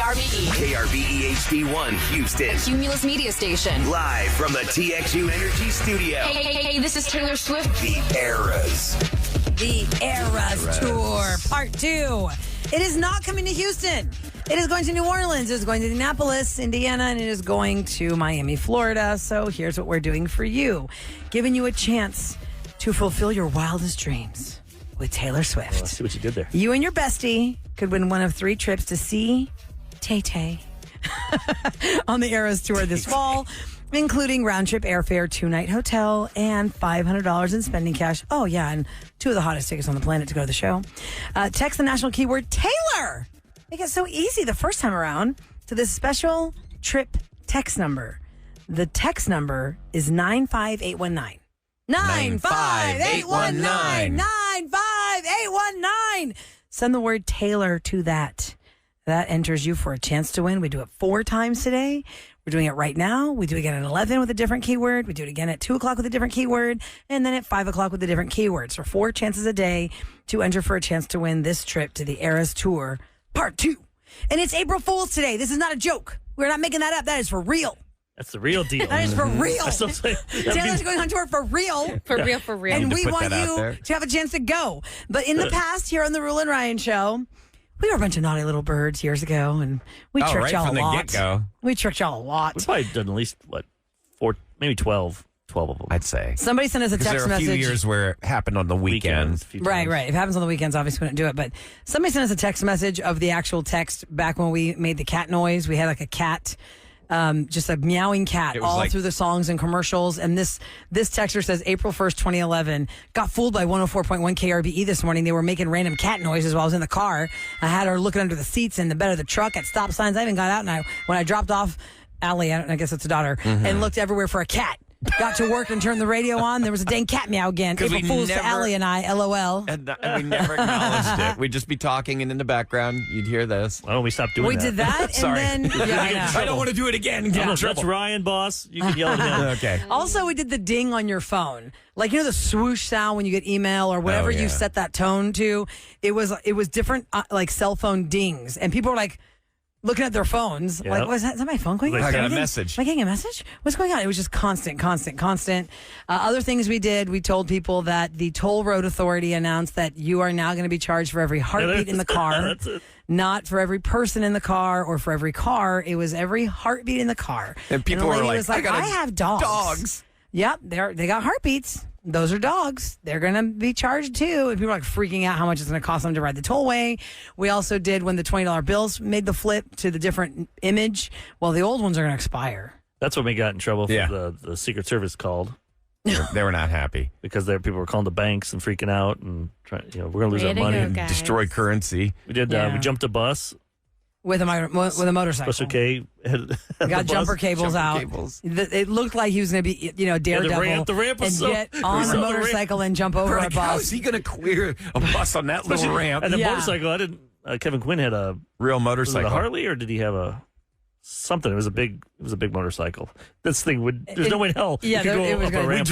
KRVE. KRVE HD1 Houston. A Cumulus Media Station. Live from the TXU Energy Studio. Hey, this is Taylor Swift. The Eras. The Eras Tour, Part 2. It is not coming to Houston. It is going to New Orleans. It is going to Indianapolis, Indiana, and it is going to Miami, Florida. So here's what we're doing for you. Giving you a chance to fulfill your wildest dreams with Taylor Swift. Let's see what you did there. You and your bestie could win one of 3 trips to see Tay-Tay on the Eras Tour this fall, including round-trip airfare, 2-night hotel, and $500 in spending cash. Oh, yeah, and 2 of the hottest tickets on the planet to go to the show. Text the national keyword Taylor. Make it so easy the first time around to this special trip text number. The text number is 95819. 95819. 95819. Send the word Taylor to that. That enters you for a chance to win. We do it 4 times today. We're doing it right now. We do it again at 11 with a different keyword. We do it again at 2 o'clock with a different keyword. And then at 5 o'clock with a different keyword. So 4 chances a day to enter for a chance to win this trip to the Eras Tour Part 2. And it's April Fool's today. This is not a joke. We're not making that up. That is for real. That's the real deal. That is for real. Taylor's going on tour for real. For real. And we want you to have a chance to go. But in the past, here on the Roula and Ryan Show, we were a bunch of naughty little birds years ago, and we tricked y'all a lot. We tricked y'all a lot. We've probably done at least, 4, maybe 12 of them. I'd say. Somebody sent us a text message. There are a few years where it happened on the weekends. Right. If it happens on the weekends, obviously we wouldn't do it. But somebody sent us a text message of the actual text back when we made the cat noise. We had like a cat, just a meowing cat all through the songs and commercials. And this texter says, April 1st, 2011, got fooled by 104.1 KRVE this morning. They were making random cat noises while I was in the car. I had her looking under the seats in the bed of the truck at stop signs. I even got out, and when I dropped off Allie, I guess it's a daughter, and looked everywhere for a cat. Got to work and turned the radio on. There was a dang cat meow again. April Fools to Allie and I, LOL. And we never acknowledged it. We'd just be talking, and in the background, you'd hear this. Oh, we stopped doing that. We did that, Sorry. and then... I don't want to do it again. That's Ryan, boss. You can yell at him. Okay. Also, we did the ding on your phone. Like, the swoosh sound when you get email or whatever you set that tone to. It was different, like, cell phone dings. And people were like... looking at their phones, like, is that my phone going? I got a message. Am I getting a message? What's going on? It was just constant. Other things we did, we told people that the Toll Road Authority announced that you are now going to be charged for every heartbeat in the car. Not for every person in the car or for every car. It was every heartbeat in the car. And people were like, I have dogs. Yep, they got heartbeats. Those are dogs. They're going to be charged too. And people are like freaking out how much it's going to cost them to ride the tollway. We also did when the $20 bills made the flip to the different image. Well, the old ones are going to expire. That's when we got in trouble for the Secret Service called. They were not happy. Because people were calling the banks and freaking out and trying, we're going to lose our money and destroy currency. We did. We jumped a bus. With a motorcycle. That's okay. Got jumper cables out. It looked like he was going to be, Daredevil. The ramp was and get on a motorcycle and jump over a bus. How is he going to clear a bus on that little ramp? And the motorcycle, Kevin Quinn had a real motorcycle. Was it a Harley, or did he have something? It was a big motorcycle. This thing there's no way in hell you could go up a ramp.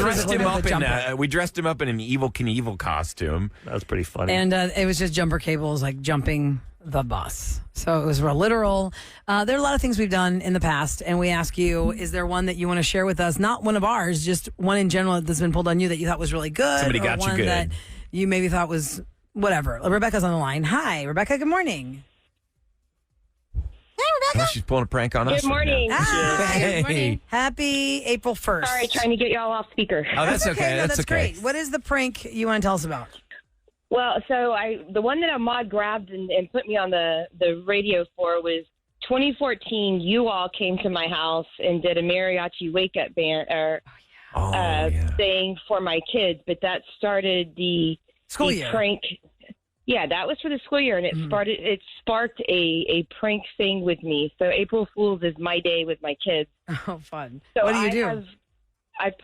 We dressed him up in an Evel Knievel costume. That was pretty funny. And it was just jumper cables, like jumping the bus. So it was real literal. There are a lot of things we've done in the past, and we ask you, is there one that you want to share with us? Not one of ours, just one in general that's been pulled on you that you thought was really good. Somebody got you good. That you maybe thought was whatever. Rebecca's on the line. Hi, Rebecca. Good morning. Hey, Rebecca. She's pulling a prank on us. Good morning. Hi. Good morning. Happy April 1st. Sorry, trying to get y'all off speaker. Oh, that's okay. No, that's okay. great. What is the prank you want to tell us about? Well, so the one that Ahmad grabbed and put me on the radio for was 2014. You all came to my house and did a mariachi wake up band thing for my kids, but that started the school year prank. Yeah, that was for the school year, and it sparked a prank thing with me. So April Fool's is my day with my kids. Oh, fun! So what do you do? I've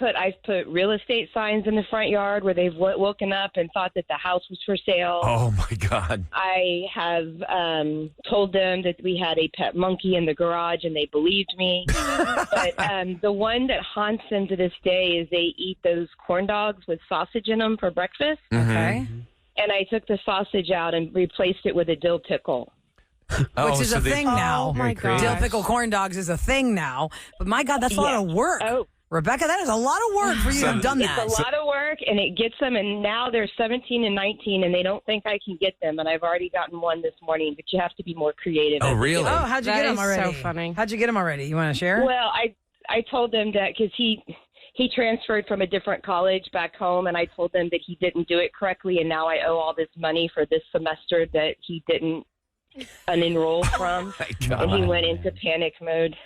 put real estate signs in the front yard where they've woken up and thought that the house was for sale. Oh, my God. I have told them that we had a pet monkey in the garage, and they believed me. But the one that haunts them to this day is they eat those corn dogs with sausage in them for breakfast. Okay. And I took the sausage out and replaced it with a dill pickle. which is a thing now. Oh, my gosh. Dill pickle corn dogs is a thing now. But my God, that's a lot of work. Oh. Rebecca, that is a lot of work for you to have done that. It's a lot of work, and it gets them, and now they're 17 and 19, and they don't think I can get them, and I've already gotten one this morning, but you have to be more creative. Oh, really? Oh, how'd you That get them is already? so funny. How'd you get them already? You want to share? Well, I told them that because he transferred from a different college back home, and I told them that he didn't do it correctly, and now I owe all this money for this semester that he didn't unenroll from, and he went into panic mode.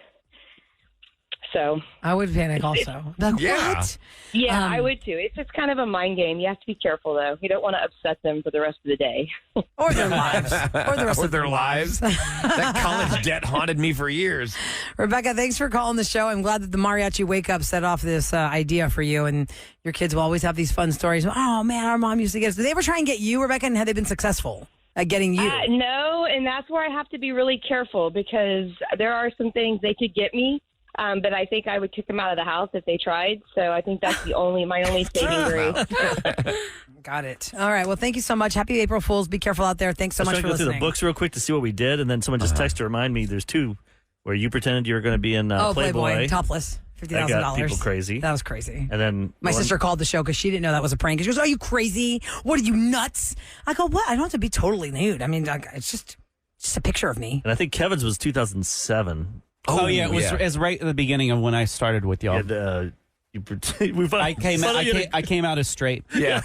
So I would panic also. Like, Yeah. what? yeah, I would too. It's just kind of a mind game. You have to be careful though. You don't want to upset them for the rest of the day. Or their lives. Or the rest Or of their lives. That college debt haunted me for years. Rebecca, thanks for calling the show. I'm glad that the Mariachi Wake Up set off this idea for you, and your kids will always have these fun stories. Oh, man, our mom used to get us. Did they ever try and get you, Rebecca, and have they been successful at getting you? No, and that's where I have to be really careful because there are some things they could get me. But I think I would kick them out of the house if they tried. So I think that's my only saving grace. Got it. All right. Well, thank you so much. Happy April Fools. Be careful out there. Thanks so much I was for trying to go listening. through the books real quick to see what we did, and then someone just texted to remind me there's two where you pretended you were going to be in Playboy. Topless. That got people $50,000. crazy. That was crazy. And then My sister called the show because she didn't know that was a prank. She goes, "Are you crazy? What are you, nuts?" I go, "What? I don't have to be totally nude. I mean, it's just a picture of me." And I think Kevin's was 2007. Oh, yeah, it was right at the beginning of when I started with y'all. I came out as straight. Yeah.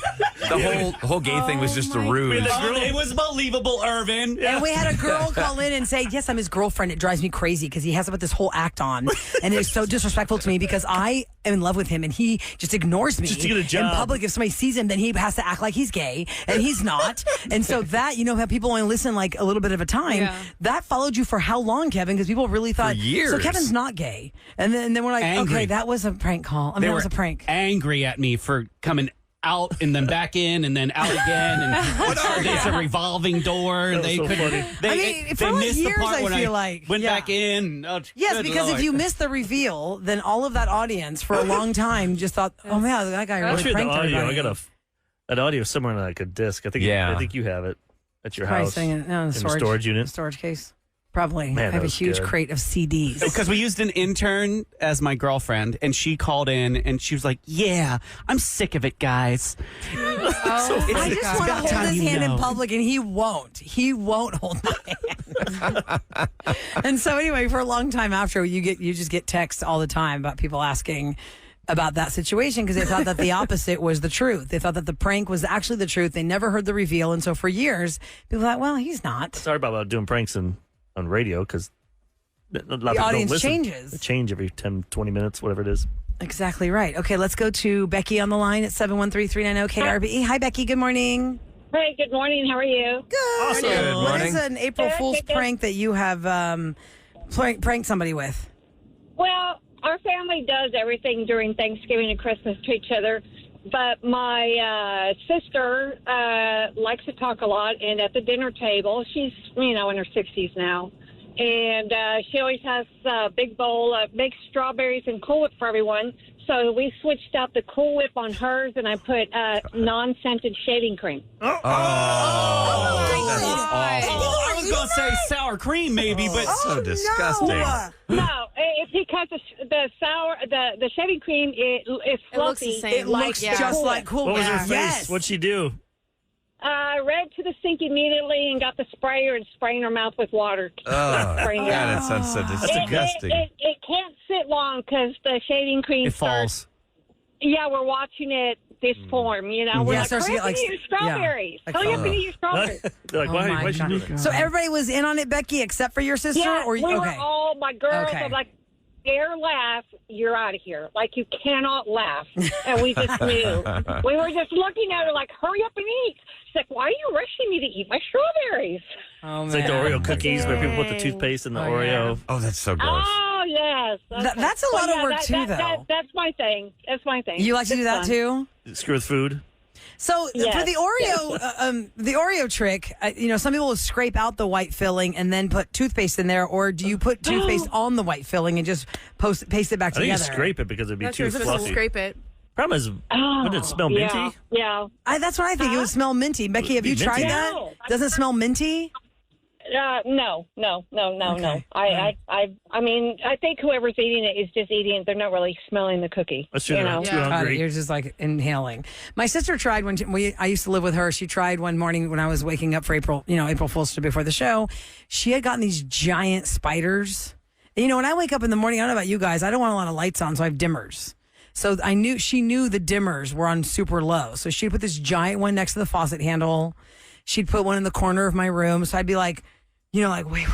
The whole gay thing was just a ruse. It was believable, Irvin. And we had a girl call in and say, "Yes, I'm his girlfriend. It drives me crazy because he has to put this whole act on. And it's so disrespectful to me because I am in love with him and he just ignores me Just to get a job. in public. If somebody sees him, then he has to act like he's gay and he's not." And so that, how people only listen like a little bit of a time. Yeah. That followed you for how long, Kevin? Because people really thought, years. so Kevin's not gay. And then we're like, Angry. okay, that was a prank call. I mean, They that were was a prank. angry at me for coming out and then back in and then out again. And it's a revolving door. That was They so couldn't. funny. They, I mean, they for like missed years, the part I when feel I like, went yeah. back in. Oh, Yes, good because Lord. if you missed the reveal, then all of that audience for a long time just thought, "Oh man, that guy I'll really show you the pranked audio. everybody." I got an audio somewhere in like a disc. I think you have it at your Probably house saying it, no, in in the the storage unit. storage case. Probably. Man, I that have a was huge good. crate of CDs. Because we used an intern as my girlfriend, and she called in, and she was like, "Yeah, I'm sick of it, guys." I just want to about hold time his you hand in know. public, and he won't. He won't hold my hand. And so, anyway, for a long time after, you just get texts all the time about people asking about that situation because they thought that the opposite was the truth. They thought that the prank was actually the truth. They never heard the reveal, and so for years, people thought, "Well, he's not." Sorry about doing pranks on radio because The audience changes. They change every 10, 20 minutes, whatever it is. Exactly right. Okay, let's go to Becky on the line at 713-390-KRBE. Hi, Becky. Good morning. Hey, good morning. How are you? Good. Awesome. Good What morning. is an April Fool's prank that you have pranked somebody with? Well, our family does everything during Thanksgiving and Christmas to each other, but my sister likes to talk a lot, and at the dinner table, she's, in her 60s now, and she always has a big bowl of baked strawberries and Cool Whip for everyone. So we switched out the Cool Whip on hers, and I put non-scented shaving cream. That's awful. I was going to say sour cream, maybe, but So disgusting. No, it's because the shaving cream it's It looks the fluffy. same. It looks Yeah. just like Cool What was Whip. her face? Yes. What'd she do? Ran to the sink immediately and got the sprayer and spraying her mouth with water. Oh, Spraying God, her. that sounds so It, disgusting. it can't sit long because the shaving cream it falls. Yeah, we're watching it disform. We're Yeah, it like, starts to hurry get up like- and eat your strawberries. like Hurry up fall. and eat your strawberries. They're like, Oh why, my why'd you do that? So everybody was in on it, Becky, except for your sister? Yeah, or we were okay. all, my girls, Okay. I'm like, dare laugh, you're out of here. Like, you cannot laugh. And we just knew. We were just looking at her like, hurry up and eat. She's like, why are you rushing me to eat my strawberries? Oh, It's like the man. Oreo cookies where people put the toothpaste in the Oh, Oreo. Oh, that's so gross. Oh, yes. That's a lot of work, too, though. That's my thing. That's my thing. You like to do It's that, fun. too? Screw with food. So Yes, for the Oreo, the Oreo trick, some people will scrape out the white filling and then put toothpaste in there, or do you put toothpaste on the white filling and just paste it back I think together? you scrape it because it'd be That's too yours. Just fluffy. scrape it. Problem is, wouldn't it smell yeah, minty? Yeah. That's what I think. It would smell minty. Becky, have you Minty? tried that? No. Doesn't it smell minty? No. I mean, I think whoever's eating it is just eating it. They're not really smelling the cookie. That's true. Too hungry. You're just like inhaling. My sister tried when I used to live with her. She tried one morning when I was waking up for April Fool's before the show. She had gotten these giant spiders. And, when I wake up in the morning, I don't know about you guys, I don't want a lot of lights on, so I have dimmers. So she knew the dimmers were on super low. So she'd put this giant one next to the faucet handle. She'd put one in the corner of my room. So I'd be like, wait,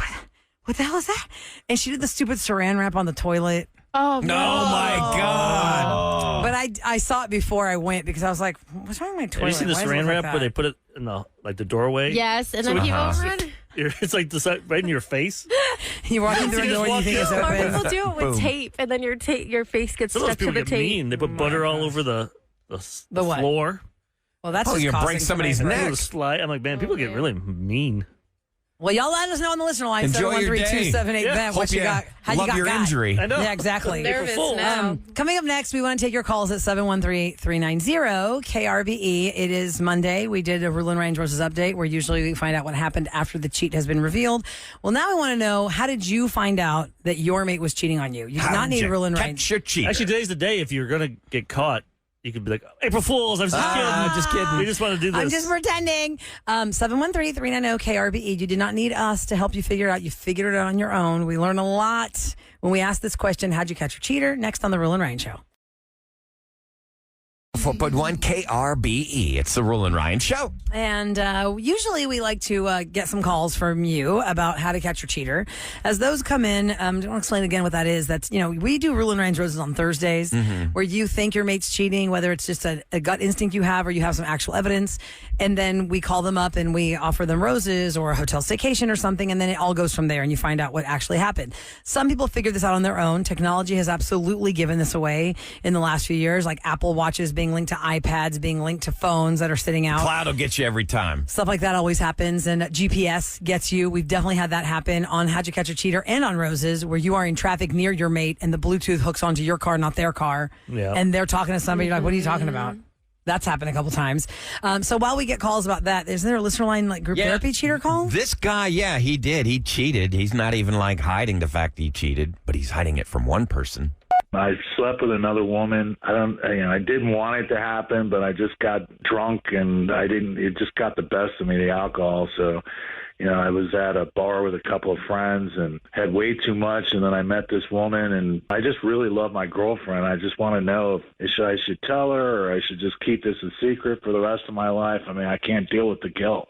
what the hell is that? And she did the stupid saran wrap on the toilet. Oh, no. Oh, my God. But I saw it before I went because I was like, what's wrong with my toilet? Have you seen the saran wrap where they put it in the doorway? Yes, and then people run. It's like right in your face. You're walking through a door and you think it's open. Or people do it with tape, and then your face gets stuck to the tape. Mean. They put butter all over the floor. Well, that's just you break somebody's neck. I'm like, man, people get really mean. Well, y'all let us know on the listener line, 713-278-BET, what you got, how you got your injury. I know. Yeah, exactly. Nervous now. Coming up next, we want to take your calls at 713-390-KRBE. It is Monday. We did a Roula and Ryan's Roses update where usually we find out what happened after the cheat has been revealed. Well, now I want to know, how did you find out that your mate was cheating on you? You did not need Roula and Ryan's. Catch your cheater. Actually, today's the day if you're going to get caught. You could be like, April Fools, I was just kidding. Just kidding. We just want to do this. I'm just pretending. 713-390-KRBE. You did not need us to help you figure it out. You figured it out on your own. We learn a lot when we ask this question, how'd you catch your cheater? Next on the Roula and Ryan Show. 4.1 KRBE. It's the Roula and Ryan Show. And usually we like to get some calls from you about how to catch your cheater. As those come in, I'll explain again what that is. That's, we do Roula and Ryan's Roses on Thursdays where you think your mate's cheating, whether it's just a gut instinct you have or you have some actual evidence. And then we call them up and we offer them roses or a hotel staycation or something. And then it all goes from there and you find out what actually happened. Some people figure this out on their own. Technology has absolutely given this away in the last few years, like Apple Watches being linked to iPads, being linked to phones that are sitting out. Cloud will get you every time. Stuff like that always happens, and GPS gets you. We've definitely had that happen on How'd You Catch a Cheater and on Roses, where you are in traffic near your mate and the Bluetooth hooks onto your car, not their car. Yeah. And they're talking to somebody. You're like, what are you talking about? That's happened a couple times. So while we get calls about that, isn't there a listener line like group therapy cheater call? This guy, he did. He cheated. He's not even hiding the fact he cheated, but he's hiding it from one person. I slept with another woman. I didn't want it to happen, but I just got drunk and it just got the best of me, the alcohol. So, I was at a bar with a couple of friends and had way too much. And then I met this woman and I just really love my girlfriend. I just want to know if I should tell her or I should just keep this a secret for the rest of my life. I mean, I can't deal with the guilt.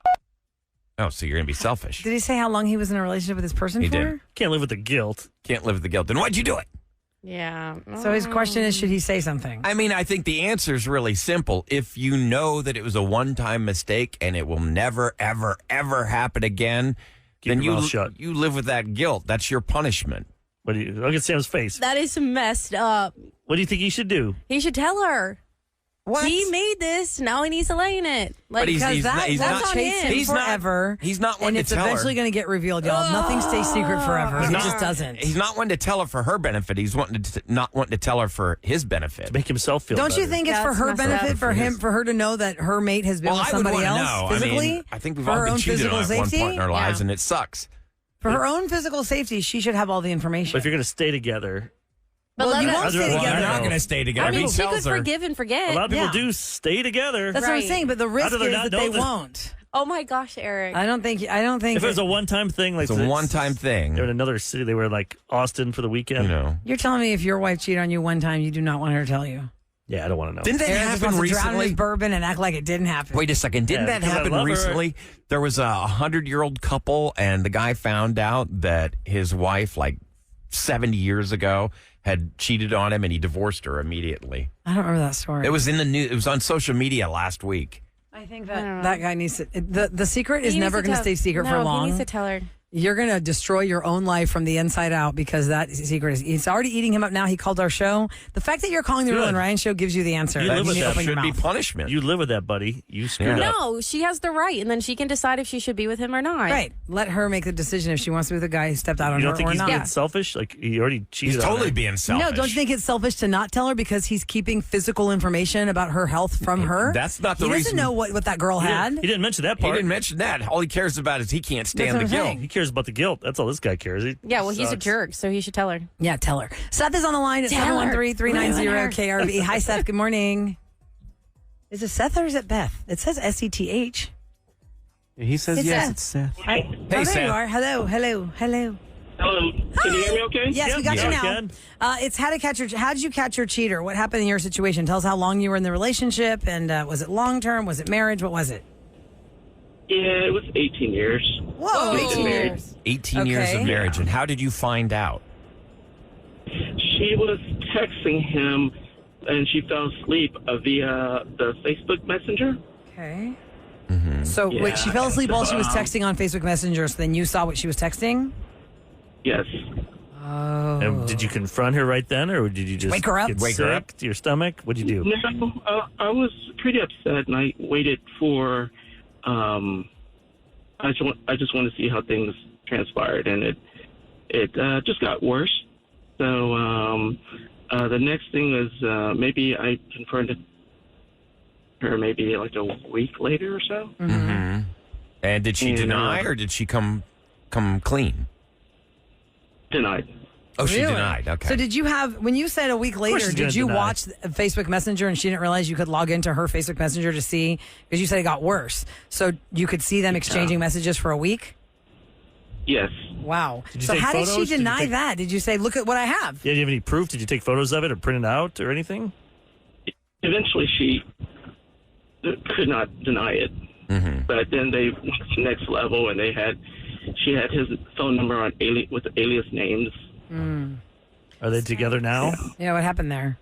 Oh, so you're going to be selfish. Did he say how long he was in a relationship with this person for? He did. Can't live with the guilt. Can't live with the guilt. Then why'd you do it? Yeah. So his question is, should he say something? I mean, I think the answer is really simple. If you know that it was a one-time mistake and it will never, ever, ever happen again, then you live with that guilt. That's your punishment. Look at Sam's face. That is messed up. What do you think he should do? He should tell her. What? He made this. Now he needs to lay in it. But he's not chasing forever. He's not one and to it's tell eventually going to get revealed, y'all. Nothing stays secret forever. It just doesn't. He's not one to tell her for her benefit. He's not wanting to tell her for his benefit. To make himself feel Don't better. you think it's for her benefit, for her to know that her mate has been with somebody else physically? I think we've all been cheated on at one point in our lives, and it sucks. For her own physical safety, she should have all the information. But if you're going to stay together... Well, you won't stay together. They're not going to stay together. I mean, she could forgive and forget. A lot of people do stay together. That's what I'm saying, but the risk is that they won't. Oh my gosh, Eric! I don't think. If it was a one-time thing, it's a one-time thing. They're in another city. They were like Austin for the weekend. You're telling me if your wife cheated on you one time, you do not want her to tell you. Yeah, I don't want to know. Didn't that happen recently? Drown in his bourbon and act like it didn't happen. Wait a second. Didn't that happen recently? There was a 100-year-old couple, and the guy found out that his wife, 70 years ago, had cheated on him, and he divorced her immediately. I don't remember that story. It was in the news. It was on social media last week. I think that guy needs to. The secret is never going to stay secret for long. He needs to tell her. You're going to destroy your own life from the inside out because that secret is, he's already eating him up now. He called our show. The fact that you're calling the Roula and Ryan show gives you the answer. You live with that. Should be punishment. You live with that, buddy. You screwed up. No, she has the right, and then she can decide if she should be with him or not. Right. Let her make the decision if she wants to be with a guy who stepped out on You her don't think or he's not. being selfish? Like, he already cheated He's on totally her. being selfish. No, don't you think it's selfish to not tell her because he's keeping physical information about her health from her? That's not the reason. He reason. doesn't know what that girl had. He didn't mention that He part. didn't mention that. All he cares about is he can't stand the That's what I'm guilt. saying. He cares about the guilt. That's all this guy cares. Yeah, well, he's a sucks. jerk, so he should tell her. Yeah, tell her. Seth is on the line at Tell her. 713-390-KRB. Hi, Seth. Good morning. Is it Seth or is it Beth? It says SETH. He says It's yes, Seth. it's Seth. Hey, there Seth. you are. Hello. Hello. Can you hear me okay? Yes, we got Yeah, you we now. can. It's how did you catch your cheater? What happened in your situation? Tell us how long you were in the relationship, and was it long term? Was it marriage? What was it? Yeah, it was 18 years. Whoa, We've been married. 18 years Okay. of marriage. And how did you find out? She was texting him, and she fell asleep via the Facebook Messenger. Okay. Mm-hmm. So wait, she fell asleep while she was texting on Facebook Messenger. So then you saw what she was texting. Yes. Oh. And did you confront her right then, or did you just Wake her up? get Wake her sick to your stomach? What'd you do? No, I was pretty upset, and I waited for. I just want to see how things transpired, and it just got worse. So the next thing was maybe I confronted her maybe like a week later or so. Mm-hmm. And did she deny, or did she come clean? Denied. Oh, she Really? denied. Okay. So did you have, when you said a week later, she's did gonna you deny. watch Facebook Messenger and she didn't realize you could log into her Facebook Messenger to see, because you said it got worse. So you could see them exchanging messages for a week? Yes. Wow. Did you So take how did photos? she Did you deny take- that? Did you say, look at what I have? Yeah, do you have any proof? Did you take photos of it or print it out or anything? Eventually, she could not deny it. Mm-hmm. But then they went to the next level, and she had his phone number on with alias names. Are they together now? Yeah, what happened there?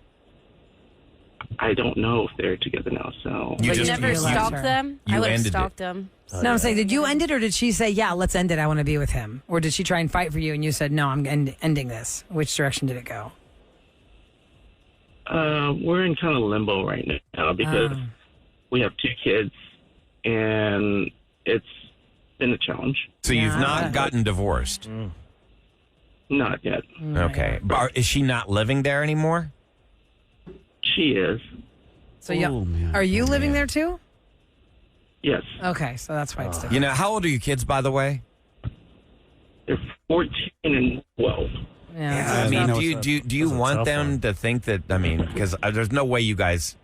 I don't know if they're together now. So You But just you never realized stalked her. them? You I would have ended it. stalked them. No, I'm saying, did you end it or did she say, yeah, let's end it, I want to be with him? Or did she try and fight for you and you said, no, I'm ending this? Which direction did it go? we're in kind of limbo right now because we have 2 kids, and it's been a challenge. So you've not gotten divorced? Not yet. Okay. Is she not living there anymore? She is. So are you living there too? Yes. Okay, so that's why it's different. You know, how old are your kids, by the way? They're 14 and 12. Yeah, I mean, no, do you want them to think that? I mean, because there's no way you guys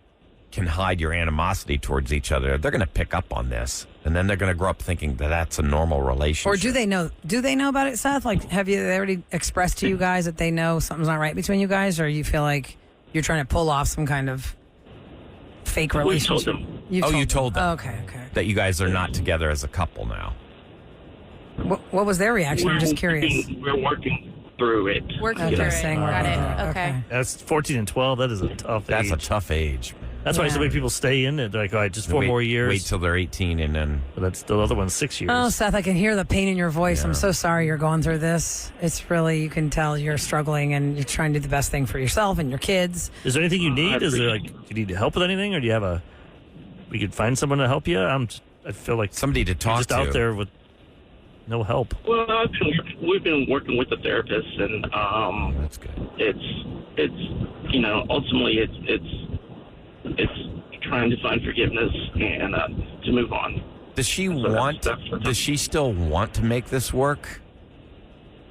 can hide your animosity towards each other. They're going to pick up on this, and then they're going to grow up thinking that that's a normal relationship. Or do they know? Do they know about it, Seth? Like, have you they already expressed to you guys that they know something's not right between you guys, or you feel like you're trying to pull off some kind of fake We relationship? told them. You told them. Oh, okay. That you guys are not together as a couple now. What was their reaction? I'm just curious. We're working through it. Working Okay, through it. saying Got working it. through it. Okay. That's 14 and 12. That is a tough That's age. a tough age. That's why so many people stay in it. They're like, all right, just 4 more years. Wait till they're 18 and then. But that's the other one's 6 years. Oh, Seth, I can hear the pain in your voice. I'm so sorry you're going through this. It's really, you can tell you're struggling and you're trying to do the best thing for yourself and your kids. Is there anything you need? Is there like, do you need help with anything, or do you have we could find someone to help you? I feel like somebody to talk just to. out there with no help. Well, we've been working with the therapist, and that's good. It's ultimately it's trying to find forgiveness and to move on. Does she that's Does she still want to make this work?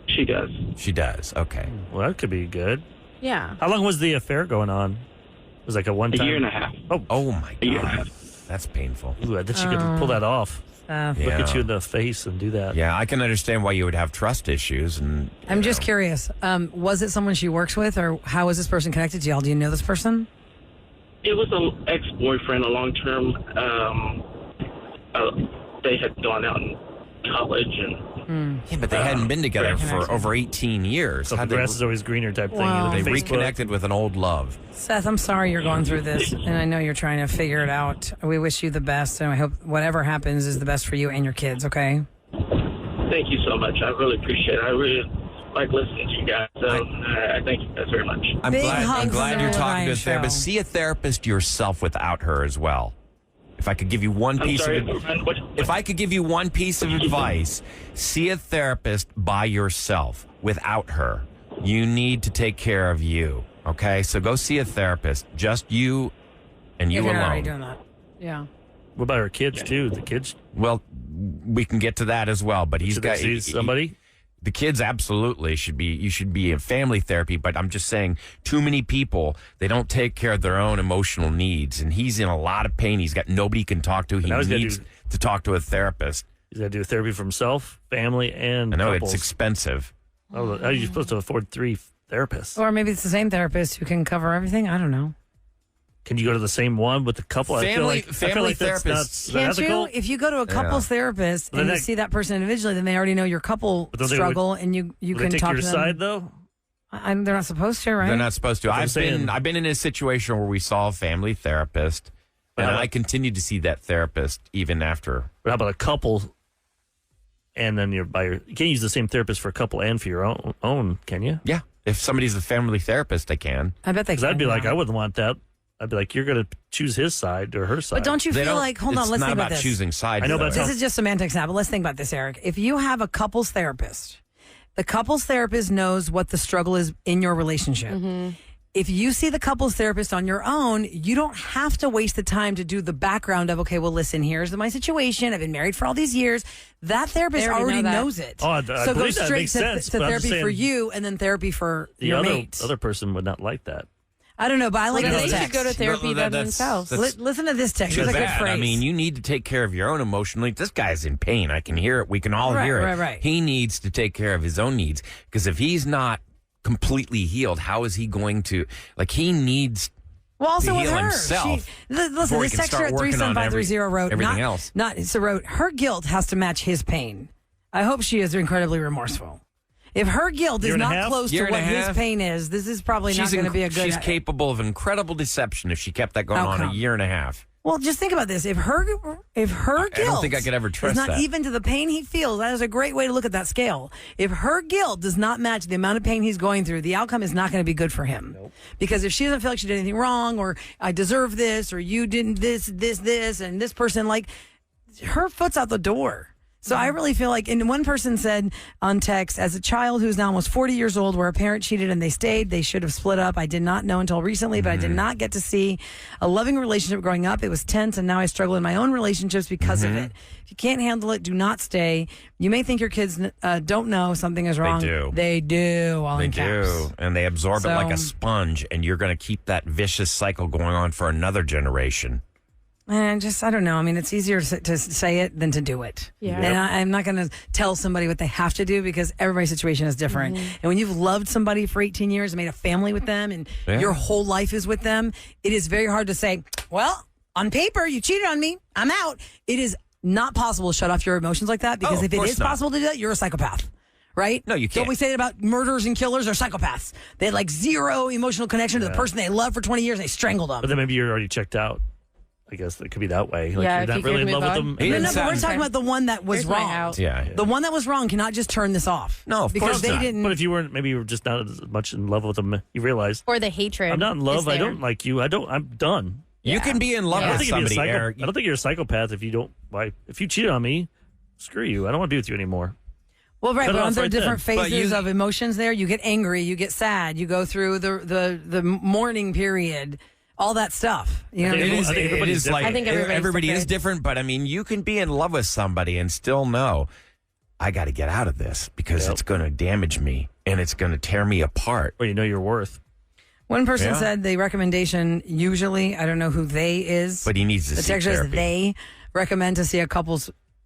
She does. She does. Okay. Well, that could be good. Yeah. How long was the affair going on? It was like a one-time. A year and a half. Oh my A year and a God. half. That's painful. Ooh, I bet she could pull that off. Look Yeah. at you in the face and do that. Yeah, I can understand why you would have trust issues. And I'm just curious. Was it someone she works with, or how was this person connected to y'all? Do you know this person? It was an ex-boyfriend, a long-term. They had gone out in college, and Yeah, but they hadn't been together for over 18 years. So the How'd grass is always greener type thing. Wow. they Facebook. reconnected with an old love. Seth, I'm sorry you're going through this, and I know you're trying to figure it out. We wish you the best, and I hope whatever happens is the best for you and your kids, okay? thank thank you so much. I really appreciate it. I really like listening to you guys. So I thank you guys very much. I'm glad you're talking to a therapist. See a therapist yourself without her as well. If I could give you one piece if I could give you one piece of advice, see a therapist by yourself without her. You need to take care of you. Okay, so go see a therapist, just you and you alone. Already doing that. Yeah. What about our kids too? The kids. Well, we can get to that as well. But he's got somebody. The kids absolutely should be. You should be in family therapy. But I'm just saying, too many people, they don't take care of their own emotional needs, and he's in a lot of pain. He's got nobody he can talk to. He needs to talk to a therapist. He's got to do therapy for himself, family, and I know couples. It's expensive. How are you supposed to afford 3 therapists? Or maybe it's the same therapist who can cover everything. I don't know. Can you go to the same one with the couple? Family I feel like therapists. Can't you? If you go to a couples therapist and you see that person individually, then they already know your couple struggle, and you can take talk your to them. side though. They're not supposed to, right? They're not supposed to. I've been in a situation where we saw a family therapist, and I continued to see that therapist even after. But how about a couple? And then you can't use the same therapist for a couple and for your own, can you? Yeah. If somebody's a family therapist, they can. I bet they can. Because I'd be like, I wouldn't want that. I'd be like, you're going to choose his side or her side. But don't you feel like, hold on, let's think about this. It's not about choosing sides. I know, but this is just semantics now, but let's think about this, Eric. If you have a couples therapist, the couples therapist knows what the struggle is in your relationship. Mm-hmm. If you see the couples therapist on your own, you don't have to waste the time to do the background of, okay, well, listen, here's my situation. I've been married for all these years. That therapist already knows it. Oh, I so go straight to therapy for you and then therapy for your mate. The other person would not like that. I don't know, but I like this text. They should go to therapy themselves. Listen to this text. It's a good phrase. I mean, you need to take care of your own emotionally. This guy's in pain. I can hear it. We can all hear it. Right. He needs to take care of his own needs, because if he's not completely healed, how is he going to? He needs to heal himself. Listen, this texter at 37530 wrote everything else. Wrote, her guilt has to match his pain. I hope she is incredibly remorseful. If her guilt is not close to what his pain is, this is probably not going to be a good... She's capable of incredible deception if she kept that going on a year and a half. Well, just think about this. If her guilt... I don't think I could ever trust that. It's not even to the pain he feels. That is a great way to look at that scale. If her guilt does not match the amount of pain he's going through, the outcome is not going to be good for him. Nope. Because if she doesn't feel like she did anything wrong, or I deserve this, or you didn't this, and this person, her foot's out the door. So I really feel like, and one person said on text, as a child who's now almost 40 years old, where a parent cheated and they stayed, they should have split up. I did not know until recently, but I did not get to see a loving relationship growing up. It was tense, and now I struggle in my own relationships because of it. If you can't handle it, do not stay. You may think your kids don't know something is wrong. They do. They do. They do. And they absorb it like a sponge, and you're going to keep that vicious cycle going on for another generation. And I don't know. I mean, it's easier to say it than to do it. Yeah. And I'm not going to tell somebody what they have to do, because everybody's situation is different. Mm-hmm. And when you've loved somebody for 18 years and made a family with them, and your whole life is with them, it is very hard to say, well, on paper, you cheated on me. I'm out. It is not possible to shut off your emotions like that, because if it is possible to do that, you're a psychopath. Right? No, you can't. Don't we say that about murderers and killers? They're psychopaths. They had zero emotional connection to the person they loved for 20 years. And they strangled them. But then maybe you're already checked out. I guess it could be that way. You're not really in love with them. No, but we're talking about the one that was wrong. Yeah. The one that was wrong cannot just turn this off. No, of course they didn't. But if you weren't, maybe you were just not as much in love with them. You realize, or the hatred. I'm not in love. I don't like you. I'm done. You can be in love with somebody, Eric. I don't think you're a psychopath if you don't. If you cheated on me, screw you. I don't want to be with you anymore. Well, right, but aren't there different phases of emotions there? You get angry, you get sad, you go through the mourning period. All that stuff. You know, it is like everybody is different, but I mean, you can be in love with somebody and still know, I got to get out of this because it's going to damage me and it's going to tear me apart. Well, you know your worth. One person said the recommendation, usually, I don't know who they is. But he needs to see therapy. The text says they recommend to see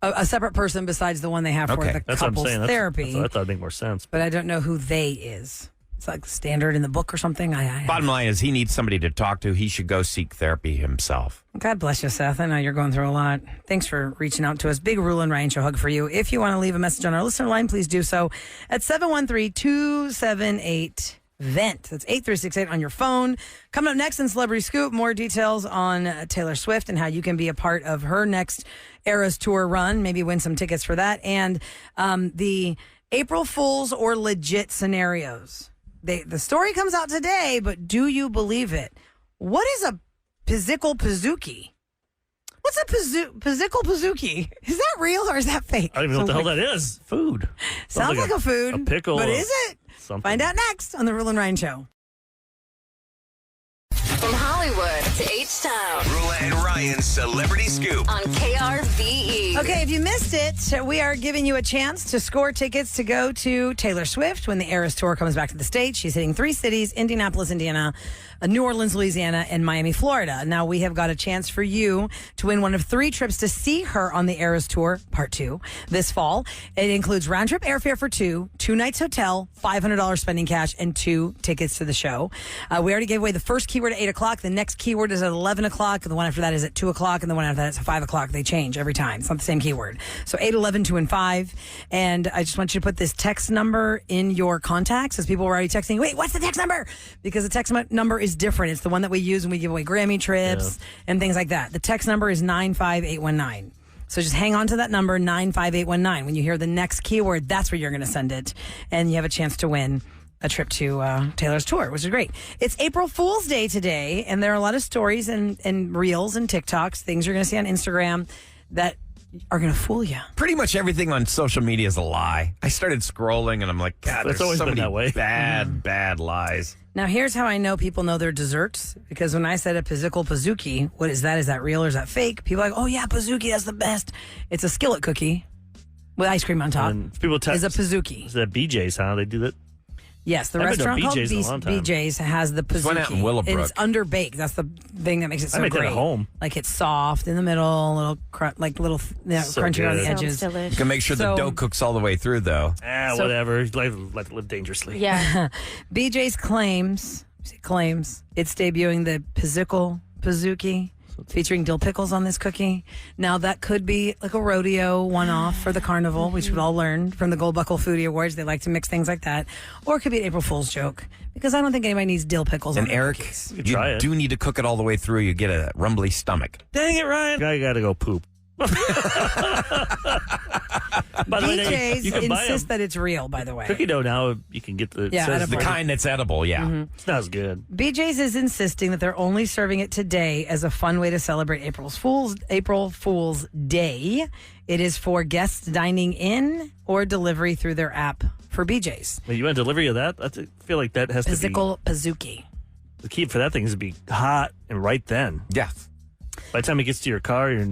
a separate person besides the one they have for the couples therapy. That's what I thought would make more sense. But I don't know who they is. It's like standard in the book or something. Bottom line is he needs somebody to talk to. He should go seek therapy himself. God bless you, Seth. I know you're going through a lot. Thanks for reaching out to us. Big Roula and Ryan show hug for you. If you want to leave a message on our listener line, please do so at 713-278 Vent. That's 8368 on your phone. Coming up next in Celebrity Scoop, more details on Taylor Swift and how you can be a part of her next Eras Tour run. Maybe win some tickets for that. And the April Fools or legit scenarios. The story comes out today, but do you believe it? What is a physical pizookie? What's a physical pizookie? Is that real or is that fake? I don't even know what the hell that is. Food. Sounds like a food. A pickle. But is it? Something. Find out next on the Roula and Ryan Show. From Hollywood to H-Town. Roula and Ryan's Celebrity Scoop on KRVE. Okay, if you missed it, we are giving you a chance to score tickets to go to Taylor Swift when the Eras Tour comes back to the States. She's hitting 3 cities, Indianapolis, Indiana, New Orleans, Louisiana, and Miami, Florida. Now, we have got a chance for you to win one of 3 trips to see her on the Eras Tour, Part 2, this fall. It includes round-trip airfare for 2 nights hotel, $500 spending cash, and 2 tickets to the show. We already gave away the first keyword at 8 o'clock. The next keyword is at 11 o'clock. The one after that is at 2 o'clock. And the one after that is at 5 o'clock. They change every time. It's not the same keyword. So 8, 11, 2, and 5. And I just want you to put this text number in your contacts, as people were already texting, wait, what's the text number? Because the text number is different. It's the one that we use when we give away Grammy trips and things like that. The text number is 95819. So just hang on to that number, 95819. When you hear the next keyword, that's where you're going to send it. And you have a chance to win a trip to Taylor's tour, which is great. It's April Fool's Day today, and there are a lot of stories and reels and TikToks, things you're going to see on Instagram that are going to fool you. Pretty much everything on social media is a lie. I started scrolling, and I'm like, God, there's always so been many that way. bad lies. Now, here's how I know people know their desserts, because when I said a physical pizookie, what is that? Is that real or is that fake? People are like, oh, yeah, pizookie, that's the best. It's a skillet cookie with ice cream on top. And people is a pizookie. Is that BJ's, huh? They do that? Yes, the I've restaurant been to called BJ's in a long time. BJ's has the pizookie. Went out in Willowbrook. And it's underbaked. That's the thing that makes it so I make great. that at home. Like it's soft in the middle, little So crunchy on the good. edges. Sounds delish. You can make sure the dough cooks all the way through, though. Whatever. Like to live dangerously. Yeah. BJ's claims it's debuting the physical pizookie, featuring dill pickles on this cookie. Now, that could be like a rodeo one-off for the carnival, which we've all learned from the Gold Buckle Foodie Awards. They like to mix things like that. Or it could be an April Fool's joke, because I don't think anybody needs dill pickles on And their Eric, cookies. you do need to cook it all the way through. You get a rumbly stomach. Dang it, Ryan. I got to go poop. By the way, BJ's you can buy insist that it's real, by the way. cookie dough now. You can get the the kind that's edible, It's not as good. BJ's is insisting that they're only serving it today as a fun way to celebrate April Fool's Day. It is for guests dining in or delivery through their app for BJ's. Well, you want delivery of that? I feel like that has Physical to be... pizookie. The key for that thing is to be hot and right then. Yes. By the time it gets to your car, you're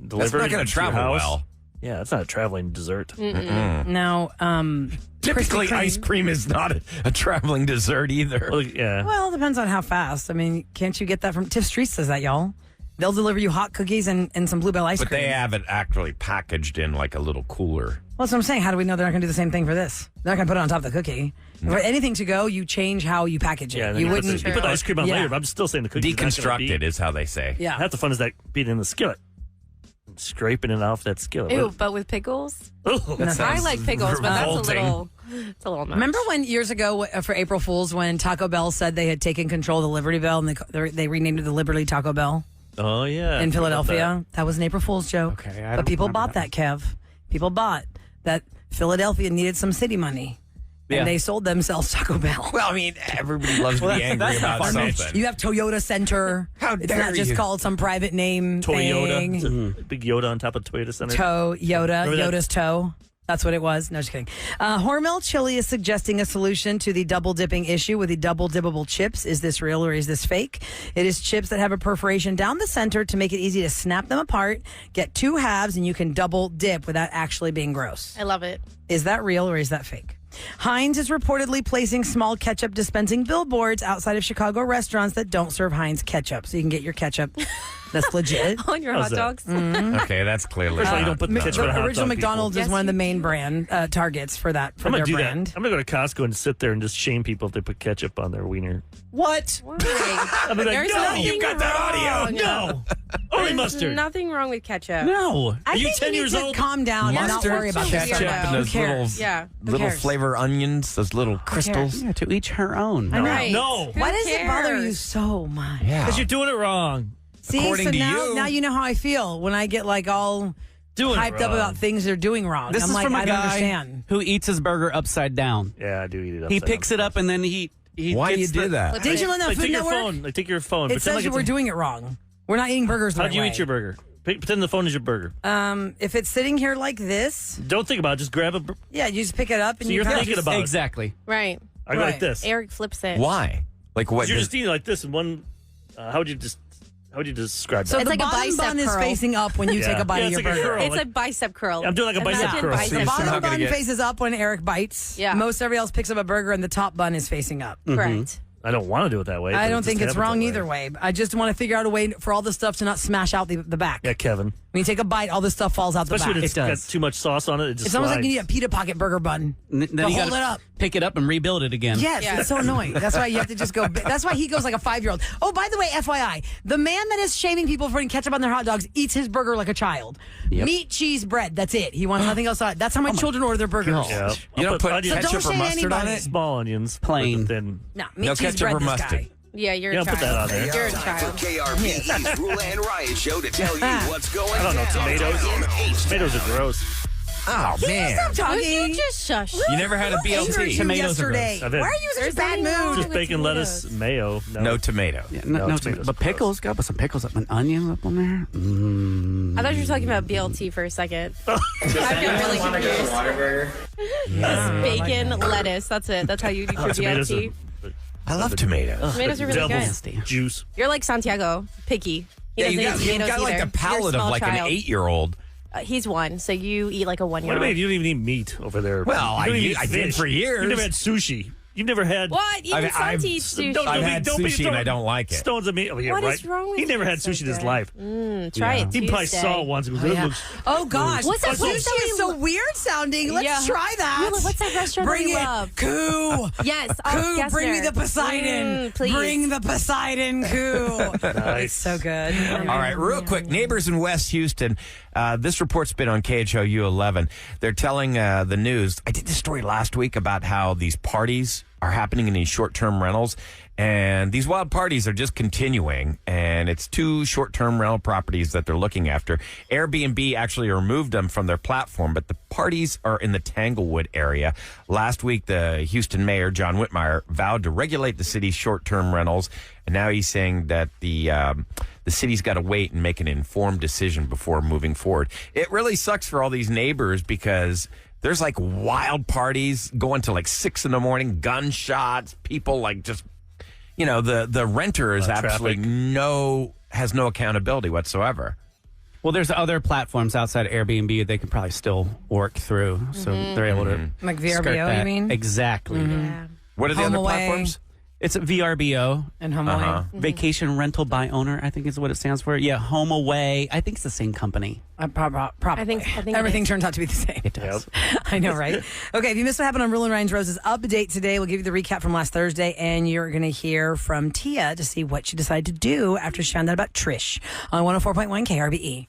delivered. That's not going to travel well. Yeah, it's not a traveling dessert. Now, typically, ice cream is not a traveling dessert either. Well, yeah. Well, it depends on how fast. I mean, can't you get that from Tiff Street says that, y'all? They'll deliver you hot cookies and some Bluebell ice But cream. they have it actually packaged in like a little cooler. Well, that's what I'm saying. How do we know they're not going to do the same thing for this? They're not going to put it on top of the cookie. For anything to go, you change how you package it. Yeah, you wouldn't. You put the ice cream on later, but I'm still saying the cookie. Deconstructed is how they say. Yeah. Half the fun is that being in the skillet. Scraping it off that skillet. Ew, but with pickles? That I like pickles, but that's revolting. it's a little much. Remember when years ago for April Fool's when Taco Bell said they had taken control of the Liberty Bell and they renamed it the Liberty Taco Bell Oh, yeah. in Philadelphia? That was an April Fool's joke. Okay, I but don't people remember bought that, Kev. People bought that Philadelphia needed some city money. Yeah. And they sold themselves Taco Bell. Well, I mean, everybody loves to be angry about something. You have Toyota Center. How it's dare not just you. called some private name Toyota. thing. It's a big Yoda on top of Toyota Center. Yoda. Remember that? Yoda's toe. That's what it was. No, just kidding. Hormel Chili is suggesting a solution to the double dipping issue with the double dippable chips. Is this real or is this fake? It is chips that have a perforation down the center to make it easy to snap them apart, get 2 halves, and you can double dip without actually being gross. I love it. Is that real or is that fake? Heinz is reportedly placing small ketchup dispensing billboards outside of Chicago restaurants that don't serve Heinz ketchup. So you can get your ketchup That's legit. On your How's hot that? dogs? Okay, that's clearly First of all, you don't put the ketchup on a hot Original dog, people. McDonald's is Yes, one of the you main do. brand targets for that for I'm their gonna do brand. that. I'm gonna go to Costco and sit there and just shame people if they put ketchup on their wiener. What? Why? I'm like, There's no, nothing you got that wrong. audio. No, only There's mustard. nothing wrong with ketchup. No. I Are you think 10 you years need to old? calm down and not Mustard, worry about ketchup, this. ketchup, Yeah. and those Who little cares? Yeah. little cares? flavor onions, those little crystals. Yeah, to each her own. I know. Right. No. Who Why does it bother cares? you so much? Yeah. Because you're doing it wrong. See, According so to now you. you know how I feel when I get like all Doing hyped it up wrong. about things they're doing wrong. This I'm is like, from a I don't guy understand. who eats his burger upside down. Yeah, I do eat it. He upside picks down. it up and then he Why do you gets do that? Didn't you learn that Like, Food take your Network? phone. Like, take your phone. It Pretend says like we're it's doing it wrong. We're not eating burgers the How right do you way. eat your burger? Pretend the phone is your burger. If it's sitting here like this, Don't think about it. Just grab a. yeah, you just pick it up and So you you're kind of thinking about it. Exactly. Right. I go like Right. this. Eric flips it. Why? Like what? You're just eating like this in one. How would you describe So that? It's the like a bottom bicep bun is curl. facing up when you Yeah. take a bite Yeah, of it's your like a burger. curl. It's a bicep curl. I'm doing like a bicep Imagine curl. bicep The you're bottom not gonna bun get- faces up when Eric bites. Yeah. Most everybody else picks up a burger and the top bun is facing up. Correct. I don't want to do it that way. I but don't it think just it's happens wrong that either way. I just want to figure out a way for all the stuff to not smash out the back. Yeah, Kevin. When you take a bite, all the stuff falls out Especially the when back. it's got too much sauce on it. It just It's almost like slides. you need a pita pocket burger bun. Then to you hold gotta it up. pick it up and rebuild it again. Yes, Yeah. it's so annoying. That's why you have to just go. That's why he goes like a 5-year-old. Oh, by the way, FYI, the man that is shaming people for putting ketchup on their hot dogs eats his burger like a child. Yep. Meat, cheese, bread. That's it. He wants nothing else on it. That's how my children order their burgers. Yeah. You don't put onions, So don't ketchup or shame mustard on anybody. it? small onions. Plain. with the thin. No, meat, No cheese, ketchup bread. or This mustard. guy. Yeah, you're You a don't put that child. on there. You're a Time child. for KRBE's Roula and Ryan show to tell you what's going I don't know. down. Tomatoes. In H-Town. Tomatoes are gross. Oh man! Stop Will talking. you just shush? You never had a Angry you BLT? Tomatoes are yesterday. gross. I've had- Why are you in such a There's bad nothing wrong mood? Just with bacon, lettuce, tomatoes. mayo. No tomato. Yeah, No, tomatoes but are gross. pickles. Got some pickles up and onion up on there. I thought you were talking about BLT for a second. I got really confused. Bacon, lettuce. That's it. That's how you eat your Tomatoes BLT. I love tomatoes. Tomatoes are really Devil's good. juice. You're like Santiago, picky. He Yeah, doesn't you eat got, tomatoes you've got like either. the palate You're a of small like an child. 8-year-old. He's 1, so you eat like a What 1-year-old. about you? Don't even eat meat over there. Well, You don't even eat I did fish. for years. You've never had sushi. You've never had. What? Even Santi eats sushi. I've had sushi and I don't like it. Stones of meat. Oh, yeah, What right. is wrong with He never you? had It's so sushi in his good. life. Try it He probably Tuesday. saw it once. He goes, Oh, "It yeah. looks." Oh gosh, What's that sushi place that is we so lo- weird sounding. Let's Yeah. try that. Rula, what's that restaurant Bring that we it, love? Coo. Yes, Coo, bring me the Poseidon. Please. Bring the Poseidon, Coo. It's so good. All right, real quick. Neighbors in West Houston. This report's been on KHOU 11. They're telling the news. I did this story last week about how these parties are happening in these short-term rentals. And these wild parties are just continuing. And it's 2 short-term rental properties that they're looking after. Airbnb actually removed them from their platform, but the parties are in the Tanglewood area. Last week, the Houston mayor, John Whitmire, vowed to regulate the city's short-term rentals. And now he's saying that the city's got to wait and make an informed decision before moving forward. It really sucks for all these neighbors because there's like wild parties going to like 6 a.m, gunshots, people like just, you know, the renter is absolutely has no accountability whatsoever. Well, there's other platforms outside of Airbnb they can probably still work through, so they're able to Like skirt VRBO, that. you mean? Exactly. Yeah. What are the Home other Away. platforms? It's a VRBO. And Hawaii. Vacation Rental by Owner, I think is what it stands for. Yeah, Home Away. I think it's the same company. Probably. I think it Everything is. turns out to be the same. It does. I know, right? Okay, if you missed what happened on Roula and Ryan's Roses update today, we'll give you the recap from last Thursday, and you're going to hear from Tia to see what she decided to do after she found out about Trish on 104.1 KRBE.